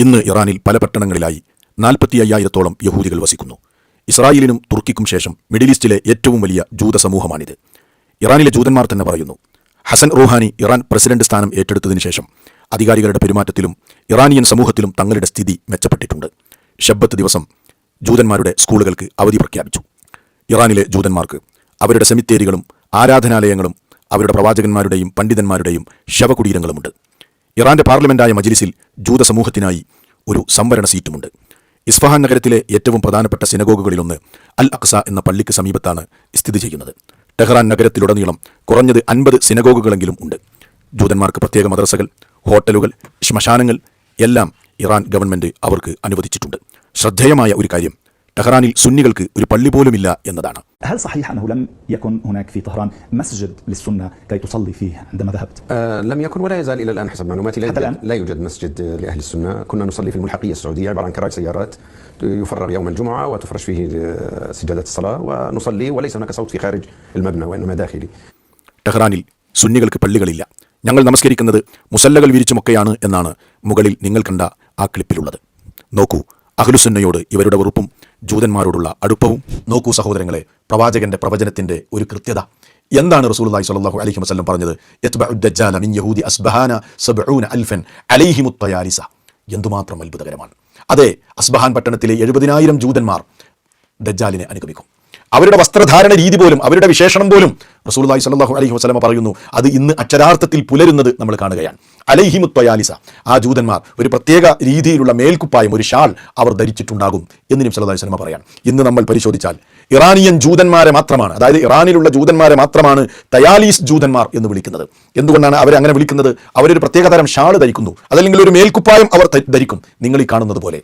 ഇന്ന് ഇറാനിൽ പല പട്ടണങ്ങളിലായി 45,000-ഓളം യഹൂദികൾ വസിക്കുന്നു. ഇസ്രായേലിനും തുർക്കിക്കും ശേഷം മിഡിൽ ഈസ്റ്റിലെ ഏറ്റവും വലിയ ജൂത സമൂഹമാണിത്. ഇറാനിലെ ജൂതന്മാർ തന്നെ പറയുന്നു, ഹസൻ റൂഹാനി ഇറാൻ പ്രസിഡന്റ് സ്ഥാനം ഏറ്റെടുത്തതിനു ശേഷം അധികാരികളുടെ പെരുമാറ്റത്തിലും ഇറാനിയൻ സമൂഹത്തിലും തങ്ങളുടെ സ്ഥിതി മെച്ചപ്പെട്ടിട്ടുണ്ട്. ശബ്ബത്ത് ദിവസം ജൂതന്മാരുടെ സ്കൂളുകൾക്ക് അവധി പ്രഖ്യാപിച്ചു. ഇറാനിലെ ജൂതന്മാർക്ക് അവരുടെ സെമിത്തേരികളും ആരാധനാലയങ്ങളും അവരുടെ പ്രവാചകന്മാരുടെയും പണ്ഡിതന്മാരുടെയും ശവകുടീരങ്ങളുമുണ്ട്. ഇറാന്റെ പാർലമെന്റായ മജ്ലിസിൽ ജൂത സമൂഹത്തിനായി ഒരു സംവരണ സീറ്റുമുണ്ട്. ഇസ്ഫഹാൻ നഗരത്തിലെ ഏറ്റവും പ്രധാനപ്പെട്ട സിനഗോഗുകളിലൊന്ന് അൽ അഖ്സ എന്ന പള്ളിക്ക് സമീപത്താണ് സ്ഥിതി ചെയ്യുന്നത്. ടെഹ്റാൻ നഗരത്തിലുടനീളം കുറഞ്ഞത് 50 സിനഗോഗുകളെങ്കിലും ഉണ്ട്. ജൂതന്മാർക്ക് പ്രത്യേക മദ്രസകൾ, ഹോട്ടലുകൾ, ശ്മശാനങ്ങൾ എല്ലാം ഇറാൻ ഗവൺമെന്റ് അവർക്ക് അനുവദിച്ചിട്ടുണ്ട്. ശ്രദ്ധേയമായ ഒരു കാര്യം, ടെഹ്റാനിൽ സുന്നികൾക്ക് ഒരു പള്ളി പോലുമില്ല എന്നതാണ്. هل صحيح أنه لم يكن هناك في طهران مسجد للسنة كي تصلي فيه عندما ذهبت؟ لم يكن ولا يزال إلى الآن حسب معلوماتي. لا يوجد مسجد لأهل السنة. كنا نصلي في الملحقية السعودية، عبارة عن كراج سيارات يفرغ يوم الجمعة وتفرش فيه سجادات الصلاة ونصلي، وليس هناك صوت في خارج المبنى وإنما داخلي. ടെഹ്റാനിൽ സുന്നികൾക്ക് പള്ളികളില്ല, ഞങ്ങൾ നമസ്കരിക്കുന്നത് മുസല്ലകൾ വിരിച്ചുമൊക്കെയാണ് എന്നാണ് മുകളിൽ നിങ്ങൾ കണ്ട ആ ക്ലിപ്പിലുള്ളത്. നോക്കൂ അഹ്ലുസുന്നയോട് ഇവരുടെ വെറുപ്പും ജൂതന്മാരോടുള്ള അടുപ്പവും. നോക്കൂ സഹോദരങ്ങളെ, പ്രവാചകന്റെ പ്രവചനത്തിന്റെ ഒരു കൃത്യത. എന്താണ് റസൂലുള്ളാഹി സ്വല്ലല്ലാഹു അലൈഹി വസല്ലം പറഞ്ഞത്? യത്ബഉ ദജ്ജാല മിൻ യഹൂദി അസ്ബഹാന 70,000 അലൈഹിമുത് തയാലിസ. എന്തുമാത്രം അത്ഭുതകരമാണ്. അതെ, അസ്ബഹാൻ പട്ടണത്തിലെ 70,000 ജൂതന്മാർ ദജ്ജാലിനെ അനുഗമിക്കും. അവരുടെ വസ്ത്രധാരണ രീതി പോലും, അവരുടെ വിശേഷണം പോലും റസൂലുള്ളാഹി സ്വല്ലല്ലാഹു അലൈഹി വസല്ലം പറയുന്നു, അത് ഇന്ന് അക്ഷരാർത്ഥത്തിൽ പുലരുന്നത് നമ്മൾ കാണുകയാണ്. അലൈഹിമുത് തയാലിസ, ആ ജൂതന്മാർ ഒരു പ്രത്യേക രീതിയിലുള്ള മേൽക്കുപ്പായം, ഒരു ഷാൾ അവർ ധരിച്ചിട്ടുണ്ടാകും എന്ന് നബി സല്ലല്ലാഹു അലൈഹി വസല്ലം പറയാൻ. ഇന്ന് നമ്മൾ പരിശോധിച്ചാൽ ഇറാനിയൻ ജൂതന്മാരെ മാത്രമാണ്, അതായത് ഇറാനിലുള്ള ജൂതന്മാരെ മാത്രമാണ് തയാലീസ് ജൂതന്മാർ എന്ന് വിളിക്കുന്നത്. എന്തുകൊണ്ടാണ് അവരെ അങ്ങനെ വിളിക്കുന്നത്? അവരൊരു പ്രത്യേകതരം ഷാൾ ധരിക്കുന്നു, അതല്ലെങ്കിൽ ഒരു മേൽക്കുപ്പായം അവർ ധരിക്കും. നിങ്ങൾ ഈ കാണുന്നത് പോലെ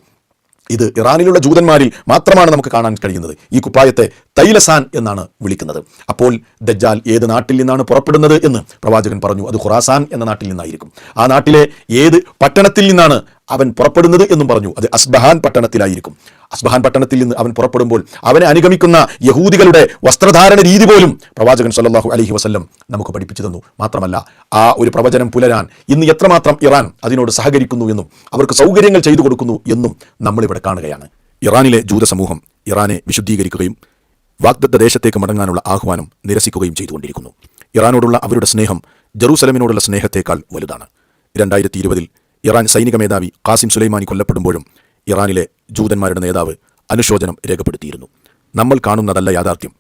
ഇത് ഇറാനിലുള്ള ജൂതന്മാരിൽ മാത്രമാണ് നമുക്ക് കാണാൻ കഴിയുന്നത്. ഈ കുപ്പായത്തെ തൈലസാൻ എന്നാണ് വിളിക്കുന്നത്. അപ്പോൾ ദജ്ജാൽ ഏത് നാട്ടിൽ നിന്നാണ് പുറപ്പെടുന്നത് എന്ന് പ്രവാചകൻ പറഞ്ഞു, അത് ഖുറാസാൻ എന്ന നാട്ടിൽ നിന്നായിരിക്കും. ആ നാട്ടിലെ ഏത് പട്ടണത്തിൽ നിന്നാണ് അവൻ പുറപ്പെടുന്നത് എന്നും പറഞ്ഞു, അത് അസ്ബഹാൻ പട്ടണത്തിലായിരിക്കും. അസ്ബഹാൻ പട്ടണത്തിൽ നിന്ന് അവൻ പുറപ്പെടുമ്പോൾ അവനെ അനുഗമിക്കുന്ന യഹൂദികളുടെ വസ്ത്രധാരണ രീതി പോലും പ്രവാചകൻ സല്ലല്ലാഹു അലൈഹി വസല്ലം നമുക്ക് പഠിപ്പിച്ചു തന്നു. മാത്രമല്ല, ആ ഒരു പ്രവചനം പുലരാൻ ഇന്ന് എത്രമാത്രം ഇറാൻ അതിനോട് സഹകരിക്കുന്നു എന്നും അവർക്ക് സൗകര്യങ്ങൾ ചെയ്തു കൊടുക്കുന്നു എന്നും നമ്മളിവിടെ കാണുകയാണ്. ഇറാനിലെ ജൂത സമൂഹം ഇറാനെ വിശുദ്ധീകരിക്കുകയും വാഗ്ദത്ത ദേശത്തേക്ക് മടങ്ങാനുള്ള ആഹ്വാനം നിരസിക്കുകയും ചെയ്തുകൊണ്ടിരിക്കുന്നു. ഇറാനോടുള്ള അവരുടെ സ്നേഹം ജെറൂസലമിനോടുള്ള സ്നേഹത്തേക്കാൾ വലുതാണ്. 2020 ഇറാൻ സൈനിക മേധാവി ഖാസിം സുലൈമാനി കൊല്ലപ്പെടുമ്പോഴും ഇറാനിലെ ജൂതന്മാരുടെ നേതാവ് അനുശോചനം രേഖപ്പെടുത്തിയിരുന്നു. നമ്മൾ കാണുന്നതല്ല യാഥാർത്ഥ്യം.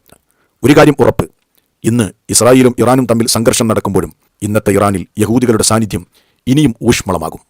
ഒരു കാര്യം ഉറപ്പ്, ഇന്ന് ഇസ്രായേലും ഇറാനും തമ്മിൽ സംഘർഷം നടക്കുമ്പോഴും ഇന്നത്തെ ഇറാനിൽ യഹൂദികളുടെ സാന്നിധ്യം ഇനിയും ഊഷ്മളമാകും.